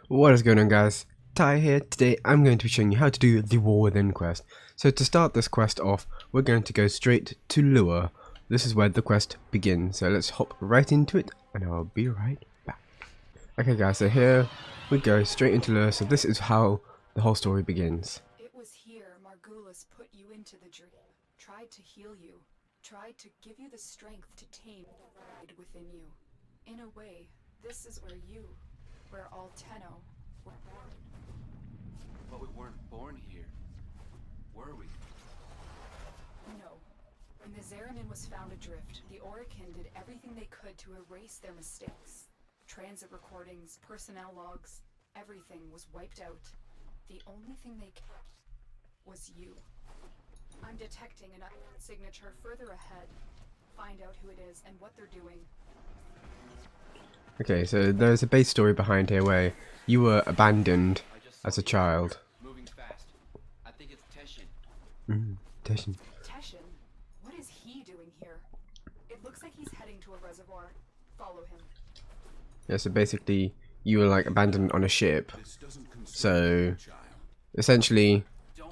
What is going on, guys? Ty here. Today I'm going to be showing you how to do the War Within quest. So to start this quest off, we're going to go straight to Lure. This is where the quest begins, so let's hop right into it and I'll be right back. Okay guys, so here we go straight into Lure, so this is how the whole story begins. It was here Margulis put you into the dream, tried to heal you, tried to give you the strength to tame the pride within you. In a way, this is where all Tenno were born. But we weren't born here, were we? No. When the Zeramin was found adrift, the Orokin did everything they could to erase their mistakes. Transit recordings, personnel logs, everything was wiped out. The only thing they kept was you. I'm detecting an unknown signature further ahead. Find out who it is and what they're doing. Okay, so there's a base story behind here where you were abandoned as a child. Moving fast. I think it's Teshin. Teshin. Teshin? What is he doing here? It looks like he's heading to a reservoir. Follow him. Yeah, so basically you were like abandoned on a ship. So essentially,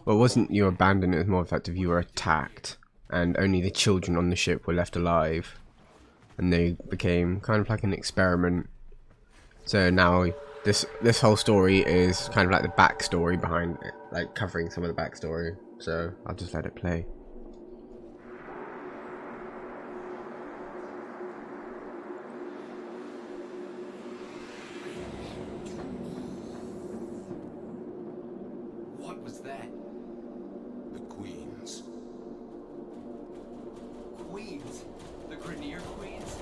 well, it wasn't you abandoned, it was more effective you were attacked and only the children on the ship were left alive. And they became kind of like an experiment. So now this whole story is kind of like the backstory behind it, like covering some of the backstory. So I'll just let it play. What was that? The Queens. Queens? The Grenier Queens?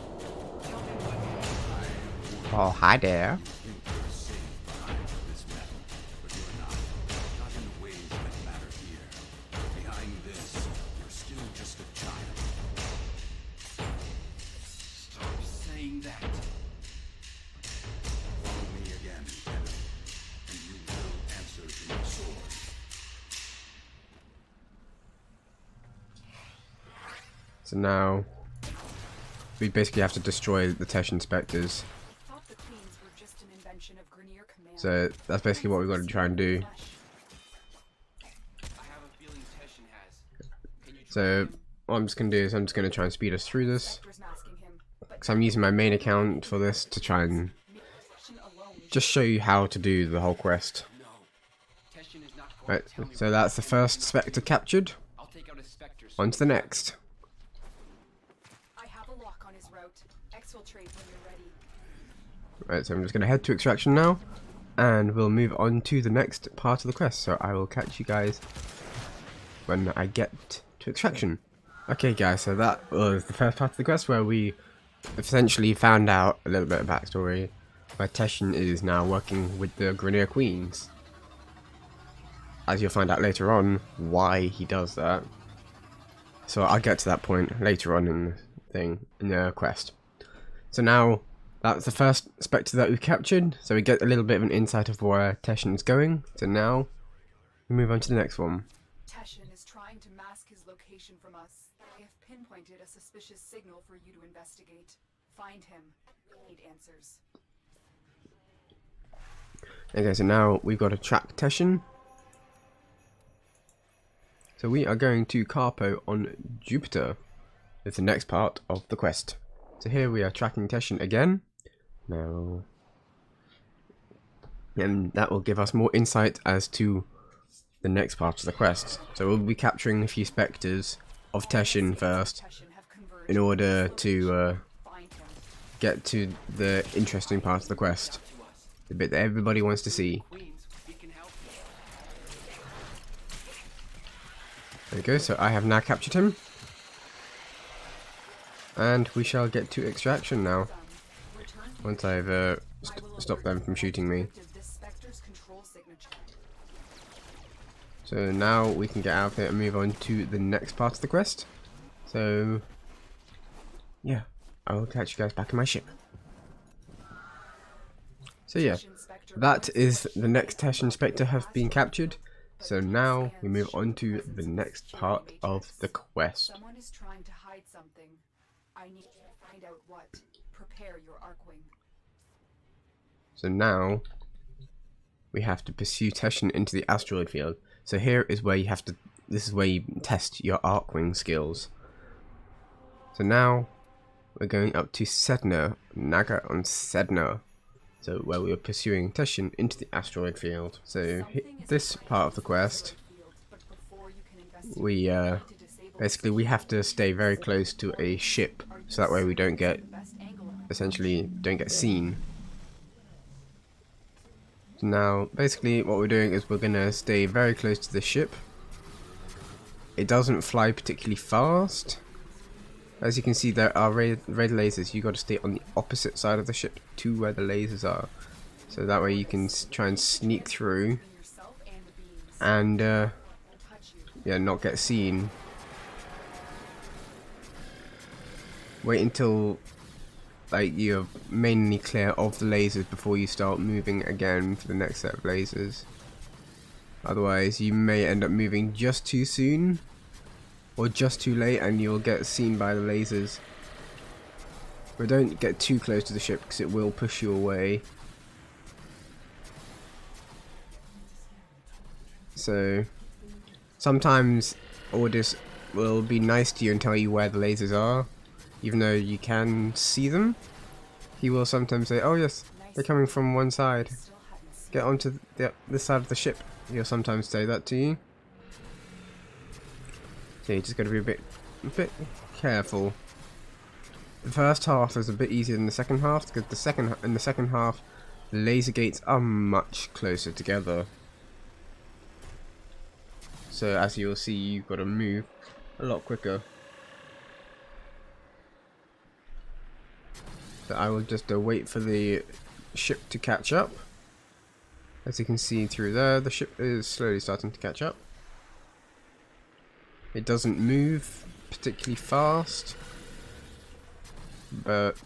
Tell me what. Oh, hi there. You think you're safe behind this metal, but you're not. Not in the ways that matter here. Behind this, you're still just a child. Stop saying that. Follow me again, Kevin, and you will answer to your sword. So now we basically have to destroy the Tesh inspectors. Thought the Queens were just an invention of Grenier Command. So that's basically what we've got to try and do. I have a feeling Teshin has. Can you try So him? what I'm just going to do is I'm just going to try and speed us through this. Inspector's masking him, but Because I'm using my main account for this to try and Teshin alone just show you how to do the whole quest. No. Teshin is not going Right, to tell me so what that's the to do. first Spectre captured. I'll take out a Spectre. On to the next. I have a lock on his route. Exfiltrate when you're ready. Right, so I'm just going to head to extraction now. And we'll move on to the next part of the quest. So I will catch you guys when I get to extraction. Okay guys, so that was the first part of the quest where we essentially found out a little bit of backstory. Where Teshin is now working with the Grenier Queens. As you'll find out later on why he does that. So I'll get to that point later on in the thing, in the quest. So now, that's the first Spectre that we've captured, so we get a little bit of an insight of where Teshin is going. So now, we move on to the next one. Teshin is trying to mask his location from us. I have pinpointed a suspicious signal for you to investigate. Find him. We need answers. Okay, so now we've got to track Teshin. So we are going to Carpo on Jupiter. It's the next part of the quest. So here we are tracking Teshin again. Now, and that will give us more insight as to the next part of the quest. So we'll be capturing a few Spectres of Teshin first Teshin have converged. in order to Find him. get to the interesting part of the quest. The bit that everybody wants to see. Queens, we can help you. There we go, so I have now captured him. And we shall get to extraction now. Return to Once I've stopped them from shooting me. this Spectre's control signature. So now we can get out of here and move on to the next part of the quest. So, yeah, I will catch you guys back in my ship. So yeah, Teshin Spectre that is the next Tesh Inspector have been captured. So now we move on to the next part of the quest. Someone is trying to hide something. I need you to find out what. Prepare your Arcwing. So now we have to pursue Teshin into the asteroid field. So here is where you have to, this is where you test your Arcwing skills. So now we're going up to Sedna, Naga on Sedna. So where we are pursuing Teshin into the asteroid field. So this part of the quest, we basically we have to stay very close to a ship, so that way we don't get, essentially don't get seen. So now basically what we're doing is we're gonna stay very close to the ship. It doesn't fly particularly fast. As you can see, there are red lasers. You got to stay on the opposite side of the ship to where the lasers are, so that way you can try and sneak through and yeah, not get seen. Wait until like you're mainly clear of the lasers before you start moving again for the next set of lasers. Otherwise you may end up moving just too soon or just too late and you'll get seen by the lasers. But don't get too close to the ship because it will push you away. So sometimes Ordis will be nice to you and tell you where the lasers are, even though you can see them. He will sometimes say, oh yes, they're coming from one side, get onto this side of the ship. He'll sometimes say that to you. So you just got to be a bit careful. The first half is a bit easier than the second half, because in the second half the laser gates are much closer together. So as you'll see, you've got to move a lot quicker. So I will just wait for the ship to catch up. As you can see through there, the ship is slowly starting to catch up. It doesn't move particularly fast, but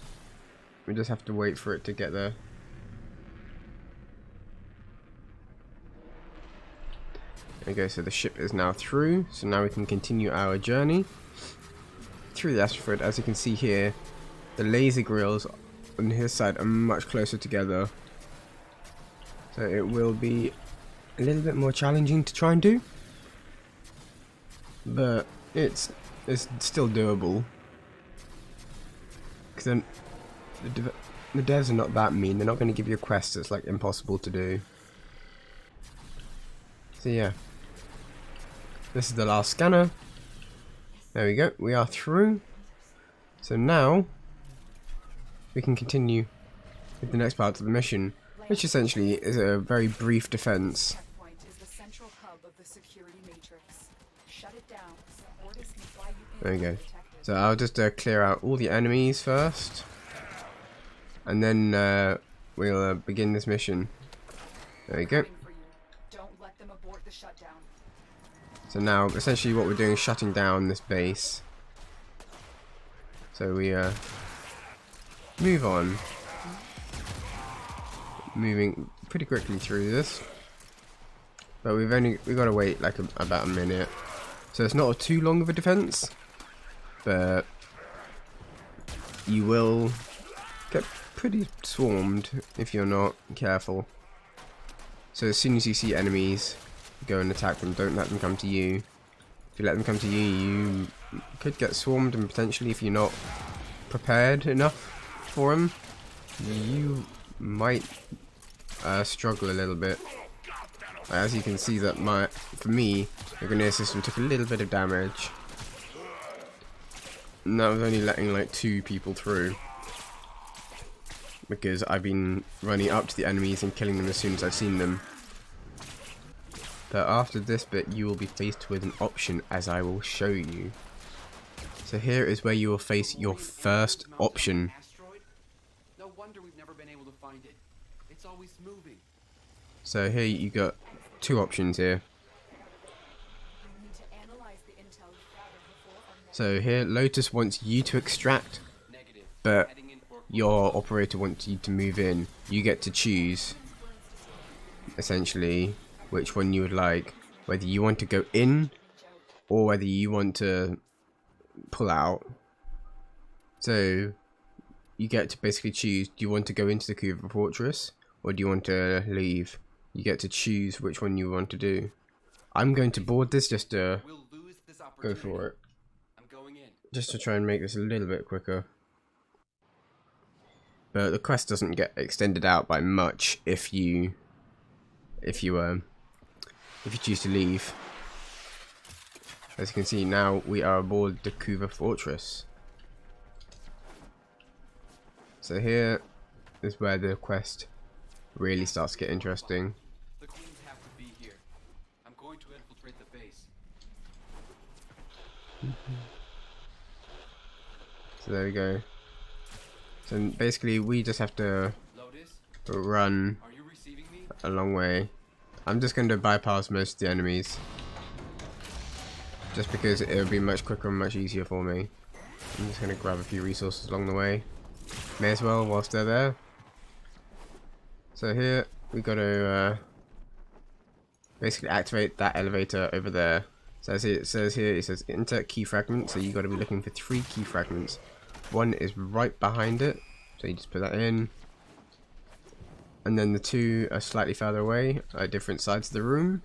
we just have to wait for it to get there. Okay, so the ship is now through, so now we can continue our journey through the asteroid. As you can see here, the laser grills on his side are much closer together, so it will be a little bit more challenging to try and do, but it's still doable, because then the devs are not that mean. They're not going to give you a quest that's like impossible to do. So yeah, this is the last scanner. There we go, we are through. So now we can continue with the next part of the mission, which essentially is a very brief defense. Checkpoint is the central hub of the security matrix. Shut it down so Ordis can fly you in There we go. undetected. So I'll just clear out all the enemies first, and then we'll begin this mission. There we go. Waiting for you. Don't let them abort the shutdown. So now essentially what we're doing is shutting down this base. So we move on, moving pretty quickly through this, but we've got to wait like about a minute, so it's not too long of a defense, but you will get pretty swarmed if you're not careful. So as soon as you see enemies, go and attack them. Don't let them come to you. If you let them come to you, you could get swarmed, and potentially if you're not prepared enough for them, you might struggle a little bit. As you can see, that for me, the grenade system took a little bit of damage, and that was only letting like 2 people through, because I've been running up to the enemies and killing them as soon as I've seen them. But after this bit, you will be faced with an option, as I will show you. So here is where you will face your first option. Asteroid? No wonder we've never been able to find it. It's always moving. So here you got 2 options here. We need to analyze the intel we gathered before our next So here Lotus wants you to extract, Negative. but Heading in for your operator wants you to move in. You get to choose, essentially, which one you would like. Whether you want to go in, or whether you want to pull out. So you get to basically choose, do you want to go into the Cuba Fortress, or do you want to leave? you get to choose which one you want to do. I'm going to board this just to We'll lose this go opportunity. for it. I'm going in. Just to try and make this a little bit quicker. But the quest doesn't get extended out by much if you choose to leave. As you can see, now we are aboard the Kuva Fortress. So here is where the quest really starts to get interesting. The queens have to be here. I'm going to infiltrate the base. So there we go. So basically we just have to Lotus, run are you receiving me? a long way. I'm just going to bypass most of the enemies. Just because it would be much quicker and much easier for me. I'm just going to grab a few resources along the way. May as well whilst they're there. So here we got to basically activate that elevator over there. So as it says here, it says insert key fragment. So you got to be looking for 3 key fragments. One is right behind it, so you just put that in. And then the 2 are slightly further away at different sides of the room.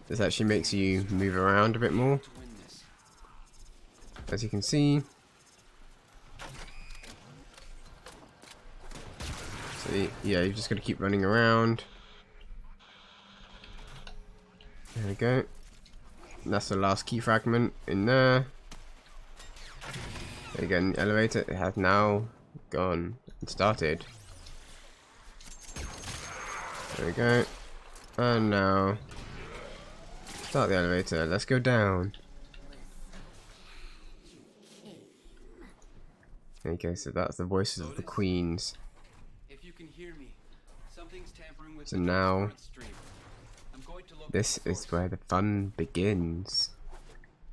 This actually makes you move around a bit more, To win this. as you can see. So yeah, you're just going to keep running around. There we go. And that's the last key fragment in there. Again, the elevator, it has now gone and started. There we go. And now start the elevator. Let's go down. Okay, so that's the voices of the queens. If you can hear me, something's tampering with So the now current stream. I'm going to locate this the is source. where the fun begins.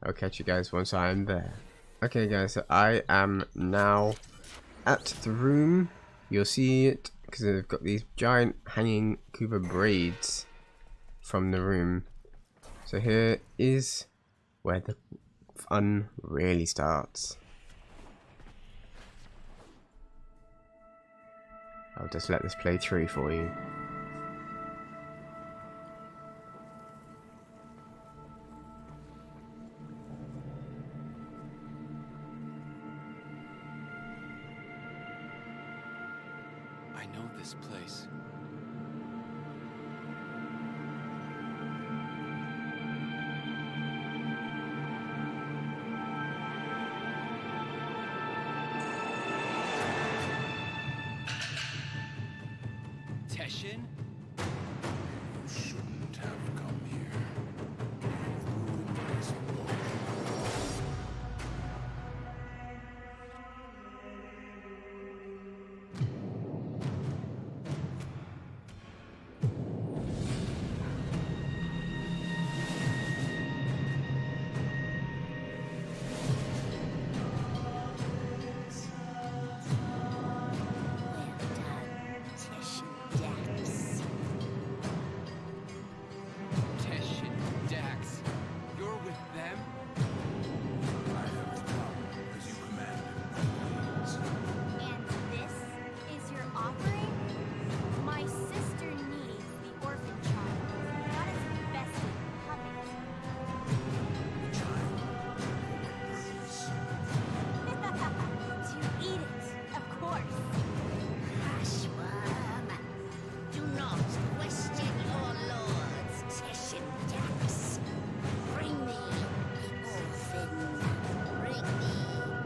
I'll catch you guys once I am there. Okay guys, so I am now at the room. You'll see it because they've got these giant hanging Kuva braids from the room. So here is where the fun really starts. I'll just let this play through for you. I know this place. Teshin? You shouldn't have come here. You've ruined us both. Teshin, Dax. You're with them? I have come as you commanded, my queens. And this is your offering? My sister needs the orphan child, not as infested puppies. The child purpose. To eat it, of course. Ashworm, do not question your lords, Teshin Dax. Bring me the orphan. Bring me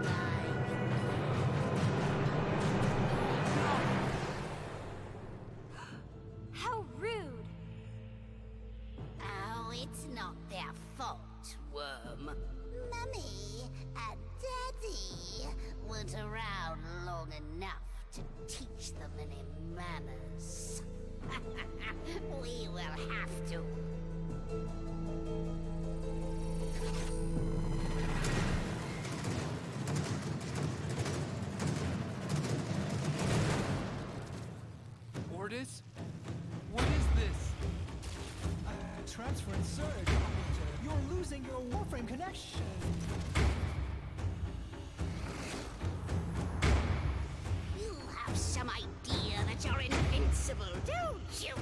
my How rude! Oh, it's not their fault, Worm. Mummy and Daddy weren't around long enough to teach them any manners. We will have to. Ordis? What is this? Transfer and surge, operator. You're losing your Warframe connection. You have some idea that you're invincible, don't you?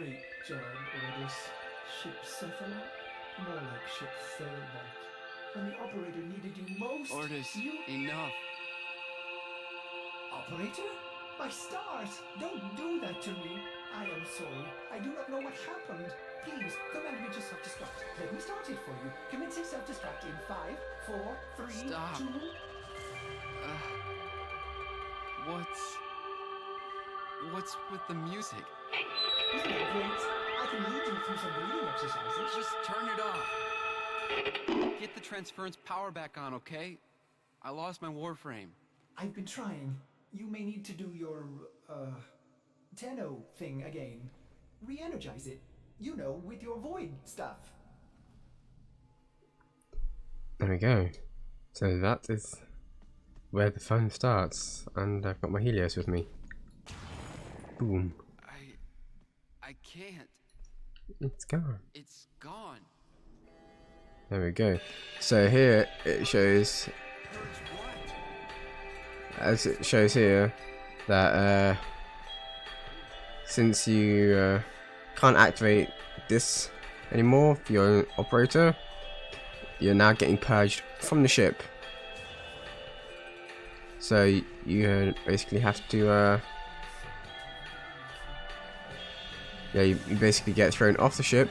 great job, Orders. Ship Cephala? More like Ship Failbot. When the operator needed you most, Orders, you... enough. Operator? My stars! Don't do that to me! I am sorry. I do not know what happened. Please, command me to self-destruct. Let me start it for you. Commencing self-destruct in 5, 4, 3, Stop. 2... What's with the music? Isn't that great? I can lead you through some breathing exercises. Just turn it off. Get the transference power back on, okay? I lost my Warframe. I've been trying. You may need to do your, Tenno thing again. Re-energize it. You know, with your void stuff. There we go. So that is where the fun starts, and I've got my Helios with me. Boom. I can't. It's gone. It's gone. There we go. So here it shows, Purge what? as it shows here, that since you can't activate this anymore for your operator, you're now getting purged from the ship. So you basically have to you basically get thrown off the ship,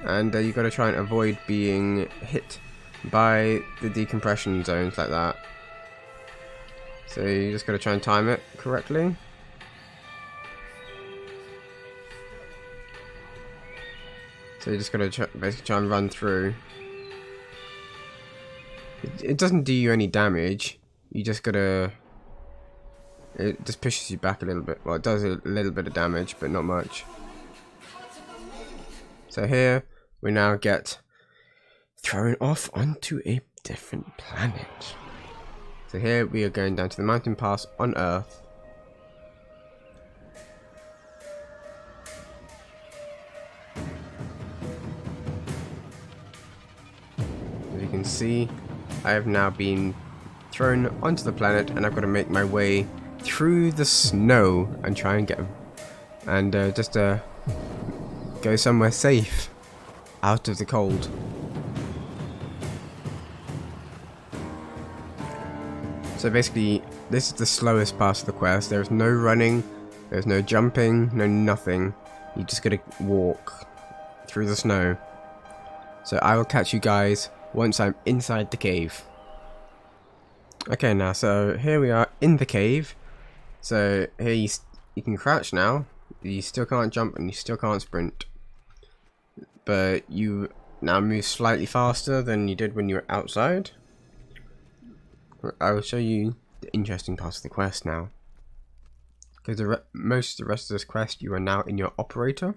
and you got to try and avoid being hit by the decompression zones like that. So you just got to try and time it correctly. So you just got to basically try and run through. It doesn't do you any damage. You just gotta. It just pushes you back a little bit. Well, it does a little bit of damage, but not much. So here we now get thrown off onto a different planet. So here we are going down to the mountain pass on Earth. As you can see, I have now been thrown onto the planet, and I've got to make my way through the snow and try and get just go somewhere safe out of the cold. So basically, this is the slowest part of the quest. There's no running, there's no jumping, no nothing. You just gotta walk through the snow. So I will catch you guys once I'm inside the cave. Okay, now so here we are in the cave. So here you can crouch now. You still can't jump and you still can't sprint, but you now move slightly faster than you did when you were outside. I will show you the interesting parts of the quest now, because most of the rest of this quest you are now in your operator,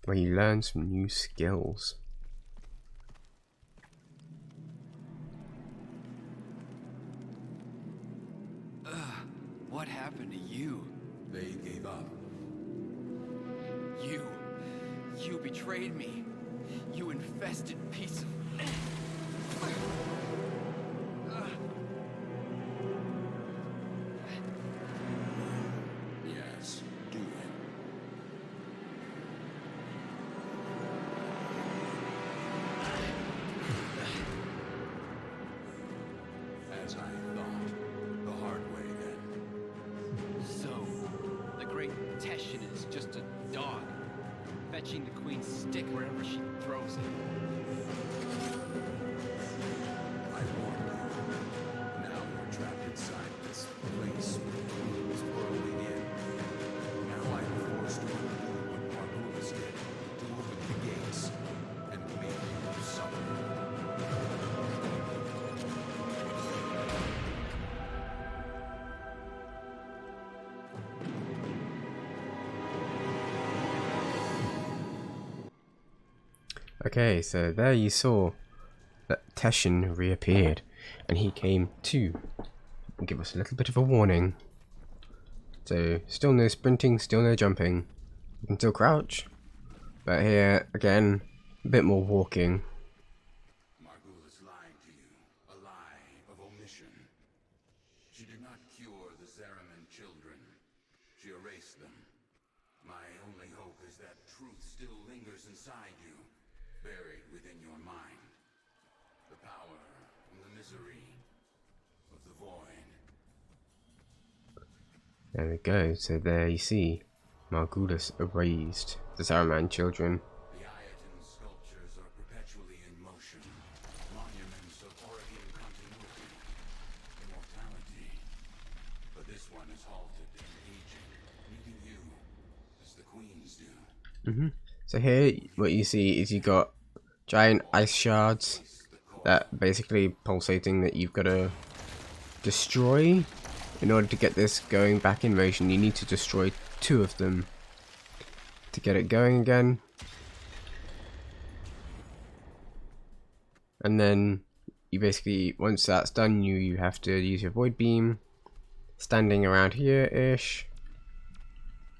where you learn some new skills. What happened to you? They gave up. You betrayed me. You infested piece of... Yes, do it. As I thought. The hard way, then. So, the great Teshin is just a dog, fetching the queen's stick wherever she throws it. I warned you. Now you're trapped inside this place with the queens burrowing in. Now I'm forced to undo what Margulis did, to open the gates and make you suffer. Okay, so there you saw that Teshin reappeared, and he came to give us a little bit of a warning. So, still no sprinting, still no jumping. You can still crouch, but here, again, a bit more walking. Margulis lied to you, a lie of omission. She did not cure the Zariman children. She erased inside you, buried within your mind. The power and the misery of the void. There we go. So there you see Margulis erased the Saruman children. The Ayaton sculptures are perpetually in motion, monuments of Oregon continuity, immortality. But this one is halted and aging, needing you, as the queens do. So here, what you see is you got giant ice shards that basically pulsating that you've got to destroy. In order to get this going back in motion, you need to destroy 2 of them to get it going again. And then you basically, once that's done, you have to use your void beam standing around here-ish,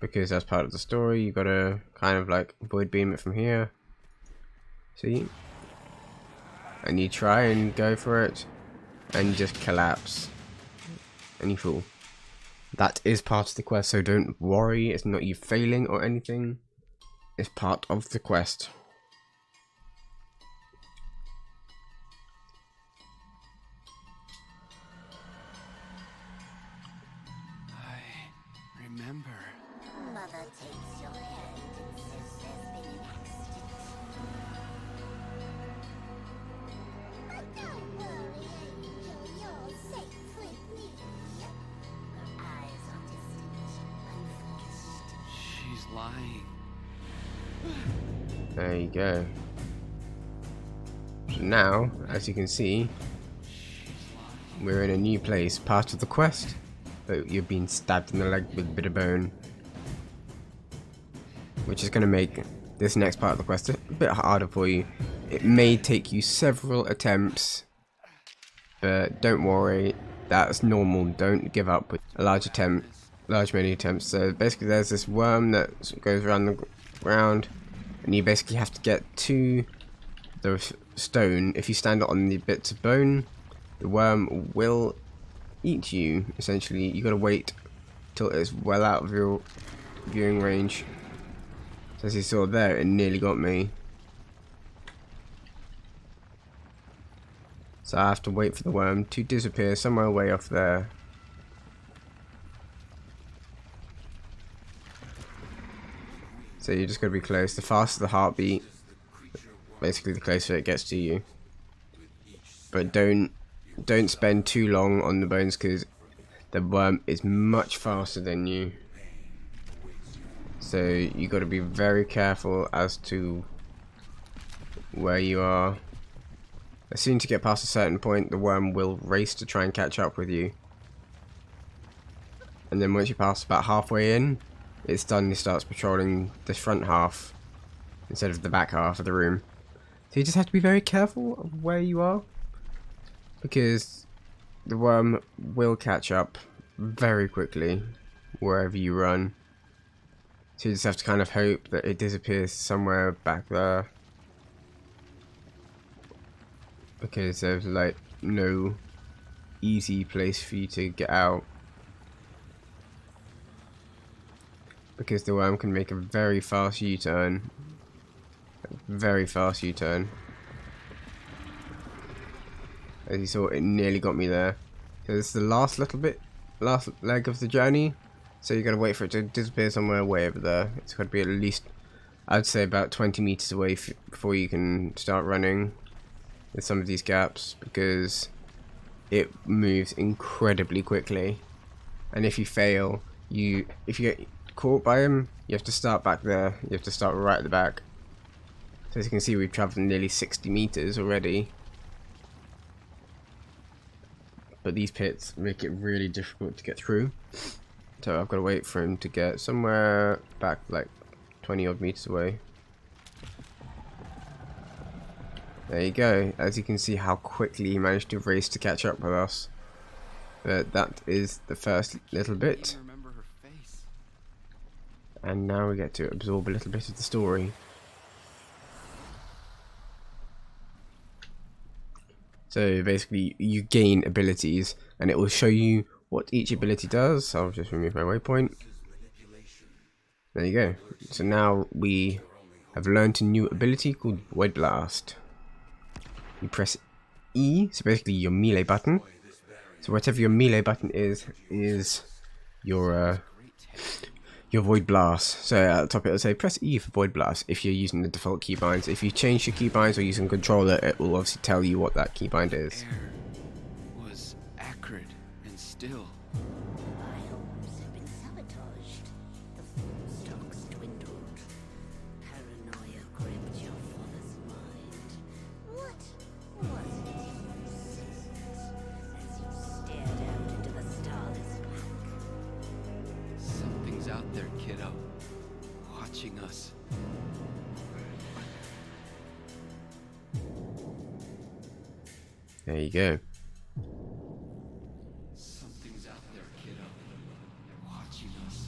because that's part of the story. You gotta kind of like void beam it from here. See? And you try and go for it and just collapse. And you fall. That is part of the quest, so don't worry, it's not you failing or anything. It's part of the quest. I remember. Mother takes your hand and says there's been an accident. But don't worry, Angel, you're safe with me. Her eyes are distant, unfocused. She's lying. There you go. So now, as you can see, we're in a new place, part of the quest. But you're being stabbed in the leg with a bit of bone, which is going to make this next part of the quest a bit harder for you. It may take you several attempts, but don't worry, that's normal. Don't give up with a large many attempts. So basically there's this worm that goes around the ground, and you basically have to get to the stone. If you stand on the bits of bone, the worm will eat you. Essentially, you gotta wait till it's well out of your viewing range. So as you saw there, it nearly got me. So I have to wait for the worm to disappear somewhere way off there. So you just gotta be close. The faster the heartbeat, basically the closer it gets to you. But don't spend too long on the bones, because the worm is much faster than you. So you got to be very careful as to where you are. As soon as you get past a certain point, the worm will race to try and catch up with you. And then once you pass about halfway in, it suddenly starts patrolling this front half instead of the back half of the room. So you just have to be very careful of where you are, because the worm will catch up very quickly wherever you run. So you just have to kind of hope that it disappears somewhere back there, because there's like no easy place for you to get out, because the worm can make a very fast U-turn. Very fast U-turn. As you saw, it nearly got me there. So this is the last leg of the journey. So you gotta wait for it to disappear somewhere way over there. It's gotta be at least, I'd say, about 20 meters away before you can start running with some of these gaps, because it moves incredibly quickly. And if you fail, if you get caught by him, you have to start back there. You have to start right at the back. So as you can see, we've traveled nearly 60 meters already. But these pits make it really difficult to get through. So I've got to wait for him to get somewhere back like 20 odd meters away. There you go. As you can see how quickly he managed to race to catch up with us. But that is the first little bit. I remember her face. And now we get to absorb a little bit of the story. So basically you gain abilities, and it will show you what each ability does. I'll just remove my waypoint. There you go. So now we have learned a new ability called Void Blast. You press E, so basically your melee button. So whatever your melee button is your Void Blast. So at the top it'll say press E for Void Blast if you're using the default keybinds. If you change your keybinds or using controller, it will obviously tell you what that keybind is. Air was acrid and still. Biomes have been sabotaged. The food stocks dwindled. Paranoia gripped your father's mind. What was it you sensed as you stared out into the starless black? Something's out there, kiddo. Watching us. There you go. Something's out there, kiddo. Watching us.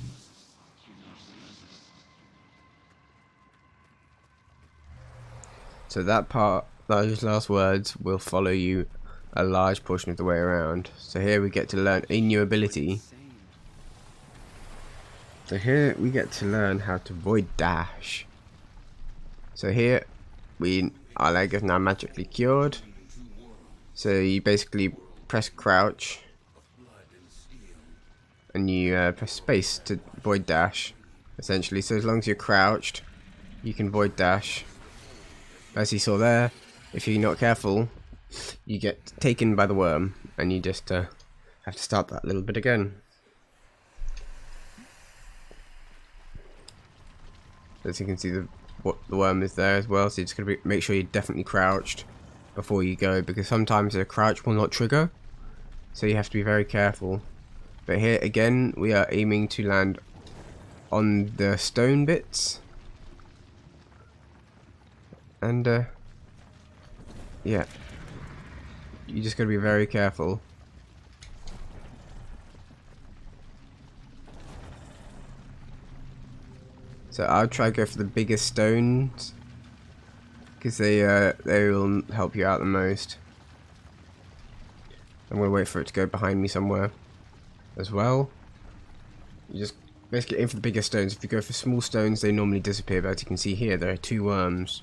So that part, those last words will follow you a large portion of the way around. So here we get to learn a new ability. So here we get to learn how to void dash. So here our leg is now magically cured. So you basically press crouch and you press space to void dash, essentially. So as long as you're crouched, you can void dash. As you saw there, if you're not careful, you get taken by the worm and you just have to start that little bit again. As you can see, the worm is there as well, so you're just going to make sure you're definitely crouched before you go, because sometimes a crouch will not trigger, so you have to be very careful. But here again, we are aiming to land on the stone bits, and yeah, you just got to be very careful. So I'll try to go for the biggest stones, because they will help you out the most. I'm going to wait for it to go behind me somewhere as well. You just basically aim for the bigger stones. If you go for small stones, they normally disappear, but as you can see here, there are 2 worms.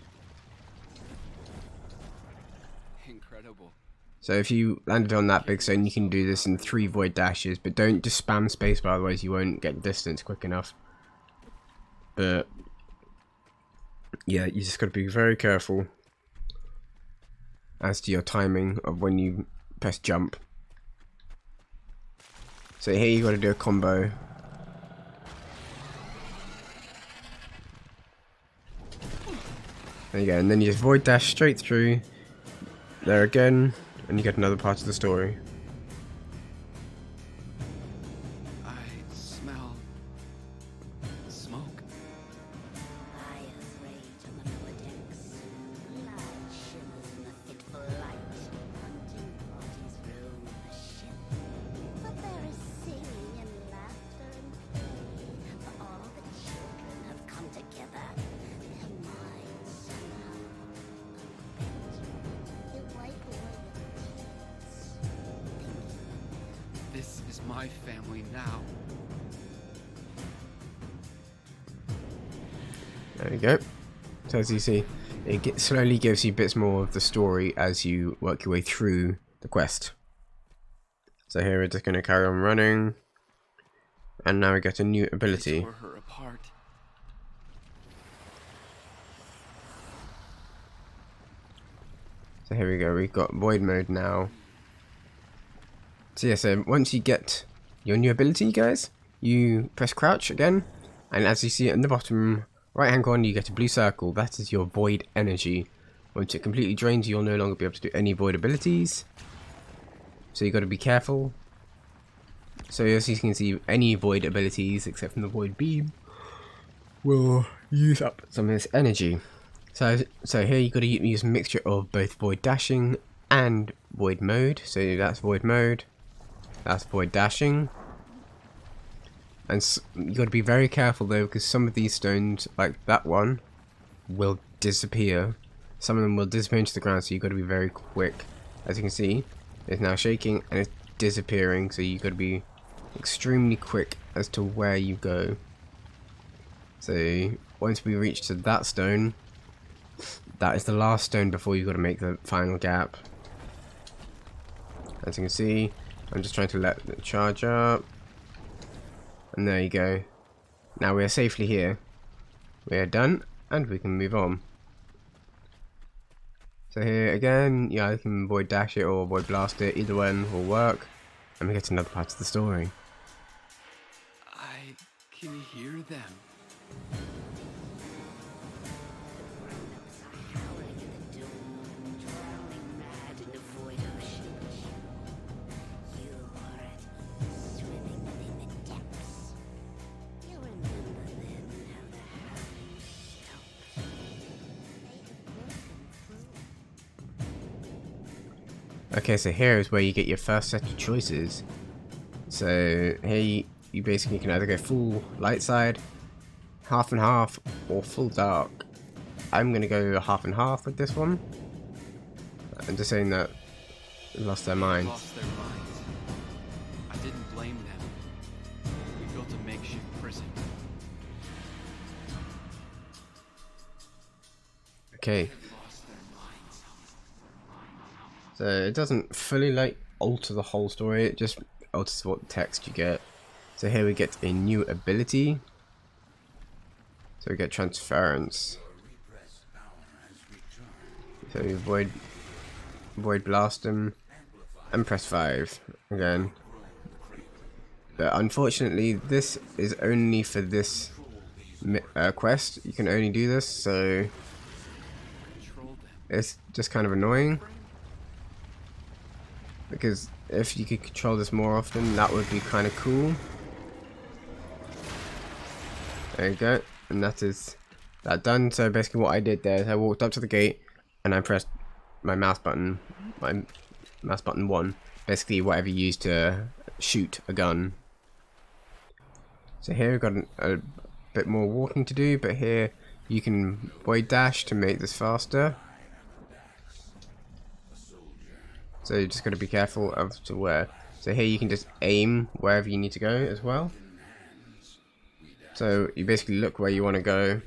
Incredible. So if you landed on that big stone, you can do this in 3 void dashes, but don't just spam spacebar, otherwise you won't get distance quick enough. But yeah, you just got to be very careful as to your timing of when you press jump. So here you got to do a combo. There you go, and then you just void dash straight through there again, and you get another part of the story. I smell smoke. Fires rage on the lower decks. Light shimmers in the fitful light. Hunting parties roam the ship. But there is singing and laughter and play. For all the children have come together. Their minds somehow unbent. They wipe away their tears. This is my family now. There you go. So as you see, it slowly gives you bits more of the story as you work your way through the quest. So here we're just going to carry on running, and now we get a new ability. Tore her apart. So here we go, we've got void mode now. So yeah, so once you get your new ability, guys, you press crouch again, and as you see in the bottom right hand corner, you get a blue circle. That is your void energy. Once it completely drains, you'll no longer be able to do any void abilities, so you got to be careful. So as you can see, any void abilities except from the void beam will use up some of this energy. So here you got to use a mixture of both void dashing and void mode. So that's void mode, that's void dashing, and you got to be very careful though, because some of these stones, like that one, will disappear. Some of them will disappear into the ground, so you got to be very quick. As you can see, it's now shaking and it's disappearing, so you got to be extremely quick as to where you go. So once we reach to that stone, that is the last stone before you've got to make the final gap. As you can see, I'm just trying to let the charge up. And there you go. Now we are safely here. We are done, and we can move on. So here again, yeah, I can void dash it or void blast it. Either one will work. And we get to another part of the story. I can hear them. Howling in the doom, drowning mad in the void ocean. You are at ease, swimming within the depths. You remember then how the howling stopped. Okay, so here is where you get your first set of choices. So here you basically can either go full light side, half and half, or full dark. I'm gonna go half and half with this one. I'm just saying that they lost their minds. Lost their minds. I didn't blame them. We built a makeshift prison. Okay. Lost their minds. So it doesn't fully like alter the whole story, it just alters what text you get. So here we get a new ability. So we get transference. So you void blast them and press 5 again. But unfortunately this is only for this quest. You can only do this, so Control them. it's just kind of annoying. Because if you could control this more often, that would be kind of cool. There you go, and that is that done. So basically what I did there is I walked up to the gate and I pressed my mouse button 1, basically whatever you use to shoot a gun. So here we've got a bit more walking to do, but here you can void dash to make this faster. So you just got to be careful of to where. So here you can just aim wherever you need to go as well. So you basically look where you want to go,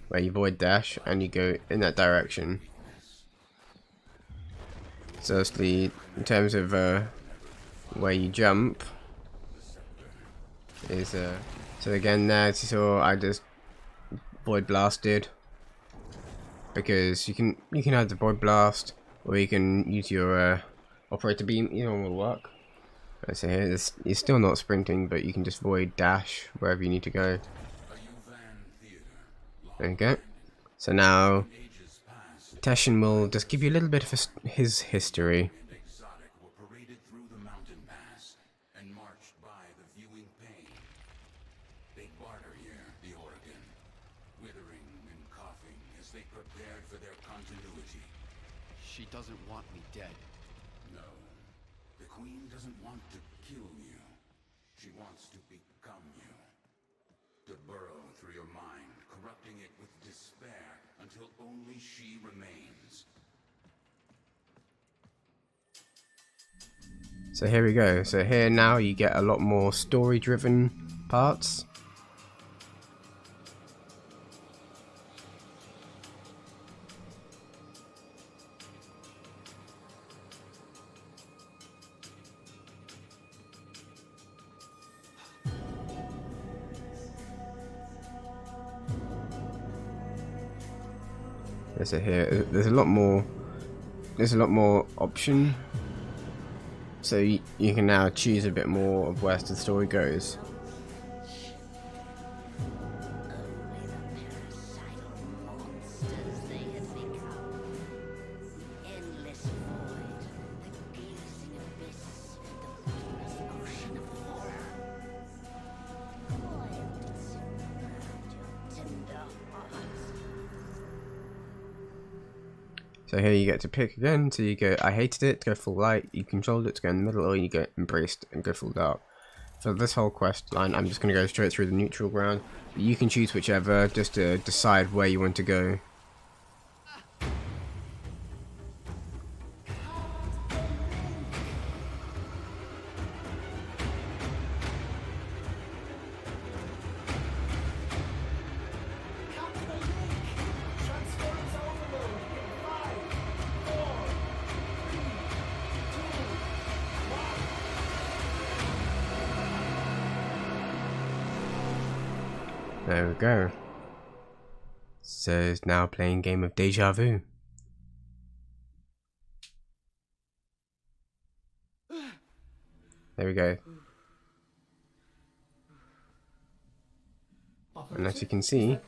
where you void dash, and you go in that direction. So in terms of where you jump is so again there, so I just void blasted, because you can either void blast or you can use your operator beam. Either one will work. So here you're still not sprinting, but you can just void dash wherever you need to go. There you go. So now Teshin will just give you a little bit of his history. Exotic were paraded through the mountain pass and marched by the viewing pane. They barter here, the Oregon, withering and coughing as they prepared for their continuity. She doesn't want me dead. No, the Queen doesn't want to kill you. She wants to become you. To burrow through your mind, corrupting it with despair until only she remains. So here we go. So here now you get a lot more story-driven parts. So here, there's a lot more option. So you can now choose a bit more of where the story goes. Only the parasital monsters they had become. Endless void, the gazing abyss, the bottomless ocean of horror. Coiled around your tender hearts. So here you get to pick again. So you go, I hated it, go full light. You controlled it to go in the middle, or you go embraced and go full dark. For this whole quest line, I'm just going to go straight through the neutral ground. You can choose whichever, just to decide where you want to go. Captain, There we go. So it's now playing game of Deja Vu. There we go. And as you can see,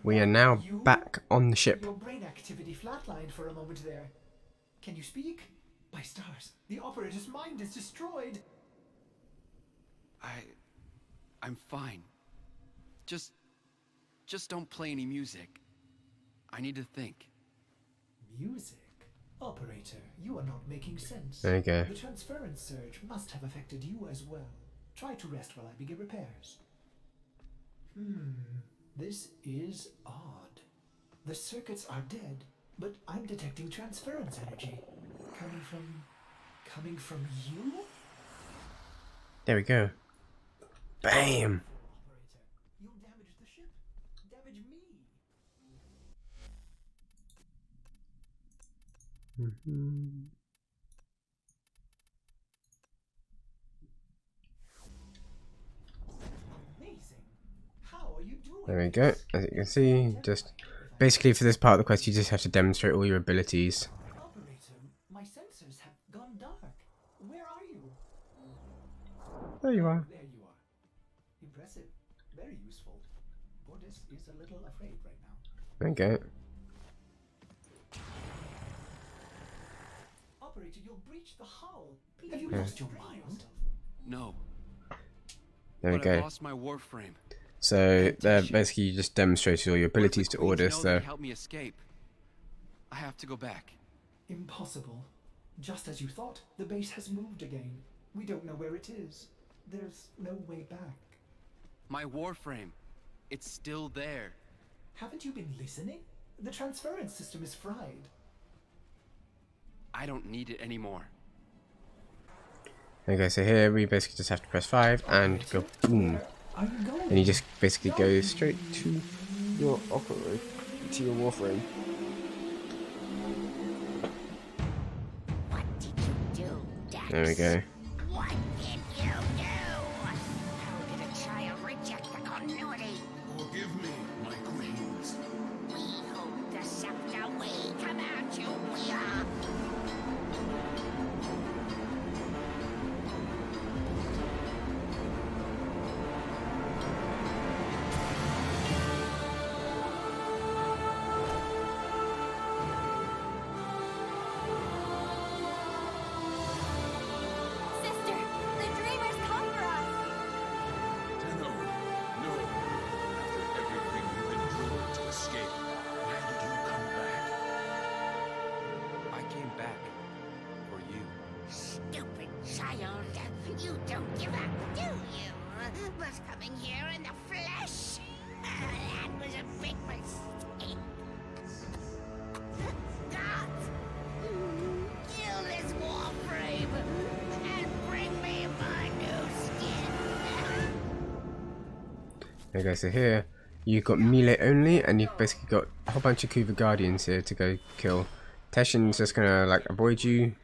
we are now back on the ship. Your brain activity flatlined for a moment there. Can you speak? By stars, the operator's mind is destroyed. I'm fine. Just don't play any music. I need to think. Music? Operator, you are not making sense. There you go. The transference surge must have affected you as well. Try to rest while I begin repairs. This is odd. The circuits are dead, but I'm detecting transference energy. Coming from you? There we go. Bam! Operator, you'll damage the ship. Damage me. Amazing. How are you doing? There we go. As you can see, just basically for this part of the quest, you just have to demonstrate all your abilities. Operator, my sensors have gone dark. Where are you? There you are. There you are. Impressive. Very useful. Bordis is a little afraid right now. There you go. Operator, you'll breach the hull. Have you lost your mind? No. There we But I go. lost my Warframe. So there, basically, you just demonstrated all your abilities to order. So Help me escape. I have to go back. Impossible. Just as you thought, the base has moved again. We don't know where it is. There's no way back. My Warframe. It's still there. Haven't you been listening? The transference system is fried. I don't need it anymore. okay, so here we basically just have to press 5 and go boom, Are you going? and you just basically go straight to your Warframe. What did you do, Dax? There we go. What did you do? How did a child reject the continuity? Forgive me, my queens. We hold the scepter. We command you. We are. Sister, the dreamers come for us. No, no. After everything you endured to escape, why did you come back? I came back for you. Stupid child. You don't give up, do you? But coming here in the flesh? That was a big mistake. Gods! Kill this Warframe and bring me my new skin. There you go. So here you've got melee only, and you've basically got a whole bunch of Kuva Guardians here to go kill. Teshin's just gonna like avoid you,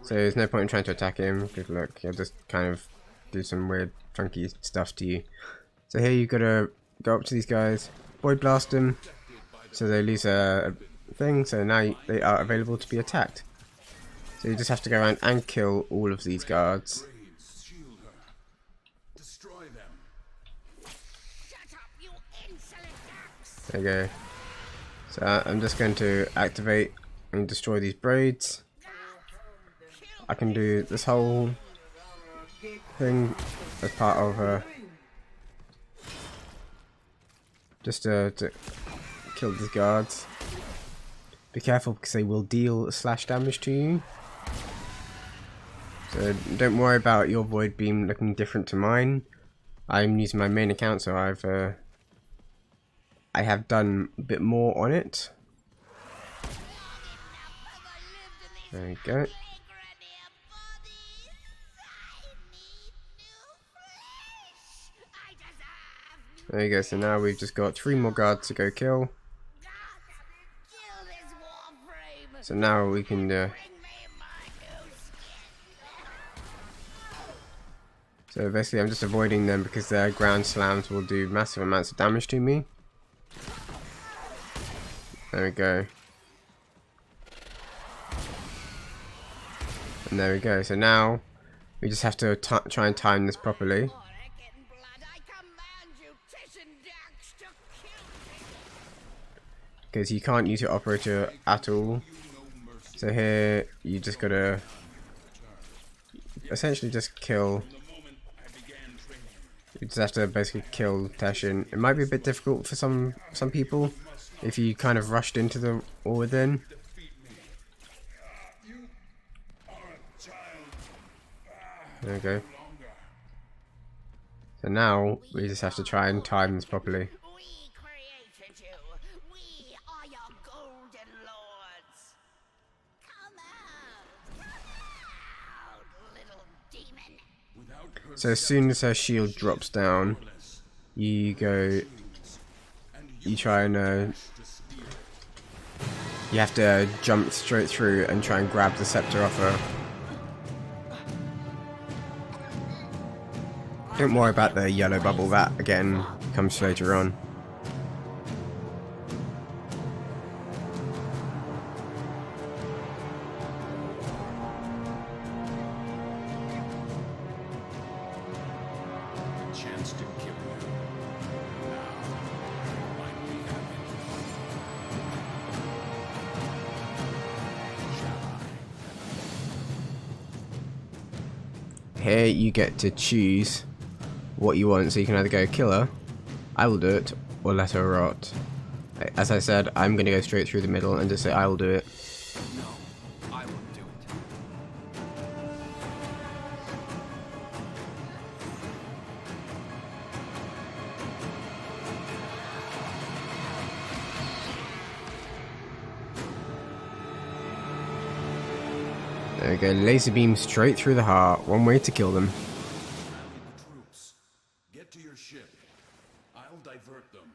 so there's no point in trying to attack him. Good luck. He'll just kind of do some weird, funky stuff to you. So here you've got to go up to these guys, void blast them, so they lose a thing. So now they are available to be attacked. So you just have to go around and kill all of these guards. Blades, shield her. Destroy them. Shut up, you insolent Dax! There you go. So I'm just going to activate and destroy these braids. I can do this whole thing as part of just to kill these guards. Be careful because they will deal slash damage to you. So don't worry about your void beam looking different to mine. I'm using my main account, so I have done a bit more on it. There we go. There you go, so now we've just got 3 more guards to go kill. So now we can So basically I'm just avoiding them because their ground slams will do massive amounts of damage to me. There we go. And there we go. So now we just have to try and time this properly. Because you can't use your operator at all. So here you just gotta essentially just kill. You just have to basically kill Teshin. It might be a bit difficult for some people if you kind of rushed into the or within. There we go. So now we just have to try and time this properly. We created you. We are your golden lords. Come out, little demon. So as soon as her shield drops down, you go. You try and you have to jump straight through and try and grab the scepter off her. Don't worry about the yellow bubble, that again comes later on. Chance to kill you. Now, might be having. Here you get to choose what you want, so you can either go kill her, I will do it, or let her rot. As I said, I'm going to go straight through the middle and just say I will do it. No, I won't do it. There we go, laser beam straight through the heart, one way to kill them. The troops. Get to your ship. I'll divert them.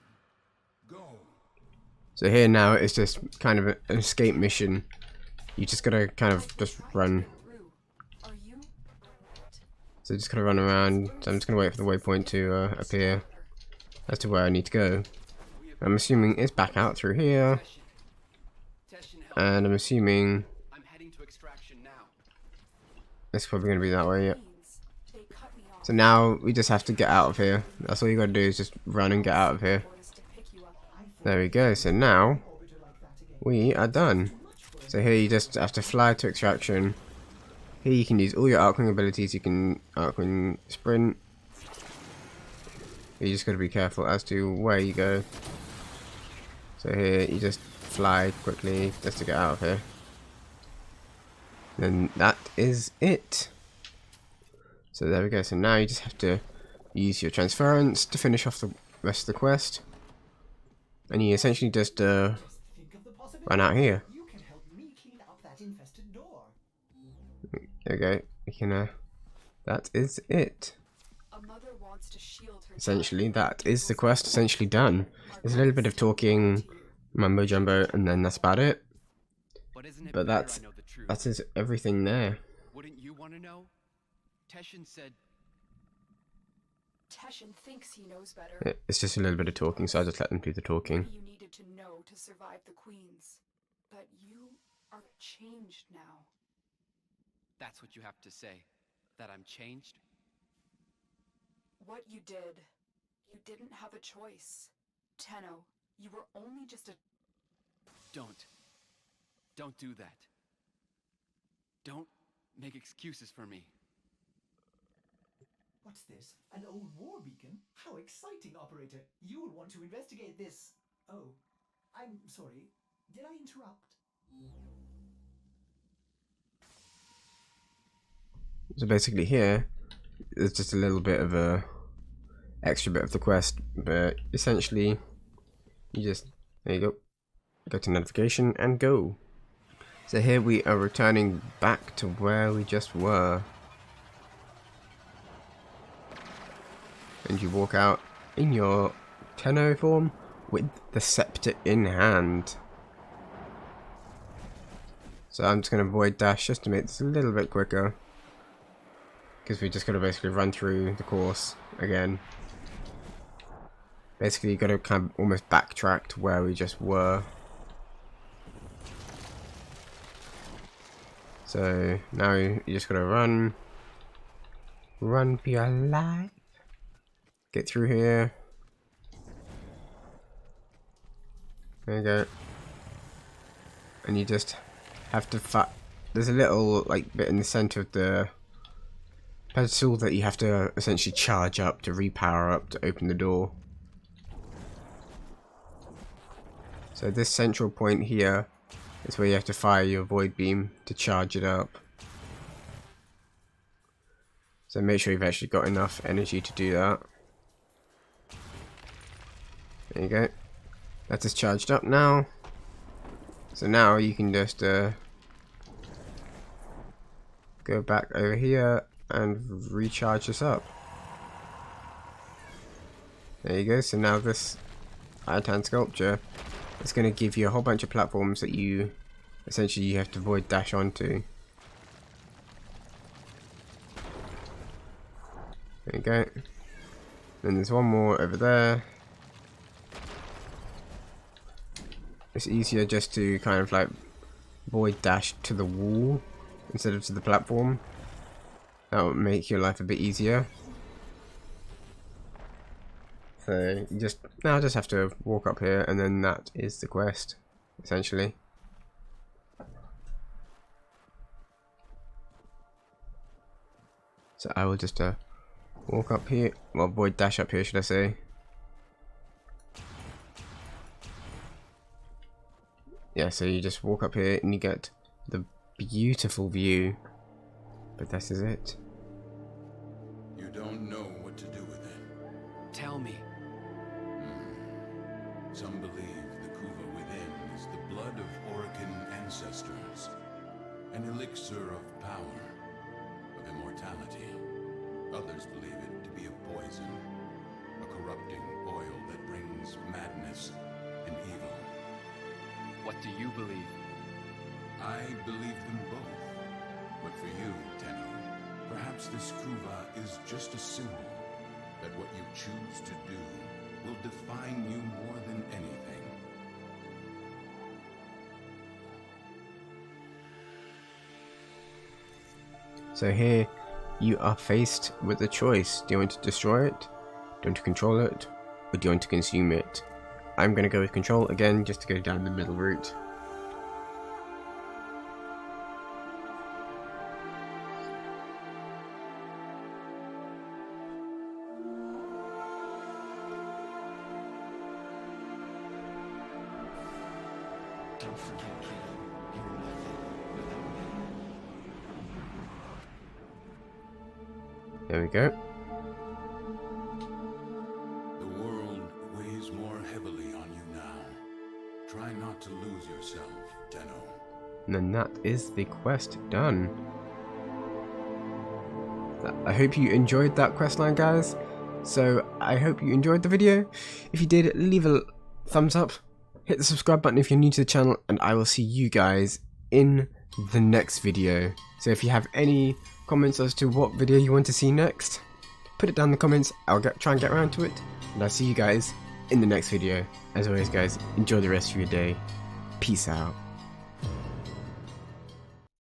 Go. So here now it's just kind of an escape mission. You just gotta kind of just run. Are you? So just gotta run around. So I'm just gonna wait for the waypoint to appear as to where I need to go. I'm assuming it's back out through here, Teshin, help. and I'm assuming I'm heading to extraction now. it's probably gonna be that way. Yeah. They cut me off. So now we just have to get out of here. That's all you gotta do is just run and get out of here. Orders to pick you up. There we go. So now we are done. So here you just have to fly to extraction. Here you can use all your Arcwing abilities. You can Arcwing sprint. You just got to be careful as to where you go. So here you just fly quickly just to get out of here. Then that is it. So there we go. So now you just have to use your transference to finish off the rest of the quest. And you essentially just Think of the possibility. run out here. You can help me clean up that infested door. There we go. We can, that is it. A mother wants to shield her Essentially, that is the quest essentially done. There's a little bit of talking, mumbo jumbo, and then that's about it. But isn't it But better that's I know the truth? that is everything there. Wouldn't you want to know? Teshin said Teshin thinks he knows better. It's just a little bit of talking, so I just let them do the talking. You needed to know to survive the queens. But you are changed now. that's what you have to say. That I'm changed? What you didn't have a choice. Tenno, you were only just a... Don't do that. Don't make excuses for me. What's this? An old war beacon? How exciting, Operator. You will want to investigate this. Oh, I'm sorry. Did I interrupt? So basically here, there's just a little bit of a extra bit of the quest, but essentially, you just, there you go, go to notification and go. So here we are returning back to where we just were. And you walk out in your Tenno form with the scepter in hand. So I'm just going to avoid dash just to make this a little bit quicker. because we just got to basically run through the course again. Basically, you got to kind of almost backtrack to where we just were. So now you just got to run for your life. Get through here. There you go. And you just have to there's a little like bit in the center of the pedestal that you have to essentially charge up to repower up to open the door. So this central point here is where you have to fire your void beam to charge it up. So make sure you've actually got enough energy to do that. There you go. That is charged up now. So now you can just go back over here and recharge this up. There you go. So now this Iron sculpture is going to give you a whole bunch of platforms that you essentially have to void dash onto. There you go. Then there's one more over there. It's easier just to kind of like void dash to the wall instead of to the platform. That will make your life a bit easier. So you just have to walk up here, and then that is the quest, essentially. So I will just walk up here, well, void dash up here, should I say? Yeah, so you just walk up here and you get the beautiful view, but this is it. You don't know what to do with it. Tell me. Some believe the Kuva within is the blood of Orokin ancestors, an elixir of power, of immortality. Others believe it to be a poison, a corrupting oil that brings madness and evil. What do you believe? I believe them both. But for you, Tenno, perhaps this Kuva is just a symbol that what you choose to do will define you more than anything. So here you are faced with a choice. Do you want to destroy it? Do you want to control it? Or do you want to consume it? I'm going to go with control again, just to go down the middle route. Don't forget, kiddo, you're nothing without me. There we go. The world weighs more heavily on you now. Try not to lose yourself, Tenno. And then that is the quest done. I hope you enjoyed that questline, guys. So I hope you enjoyed the video. If you did, leave a thumbs up. Hit the subscribe button if you're new to the channel, and I will see you guys in the next video. So if you have any comments as to what video you want to see next, put it down in the comments. I'll try and get around to it, and I'll see you guys in the next video. As always, guys, enjoy the rest of your day. Peace out.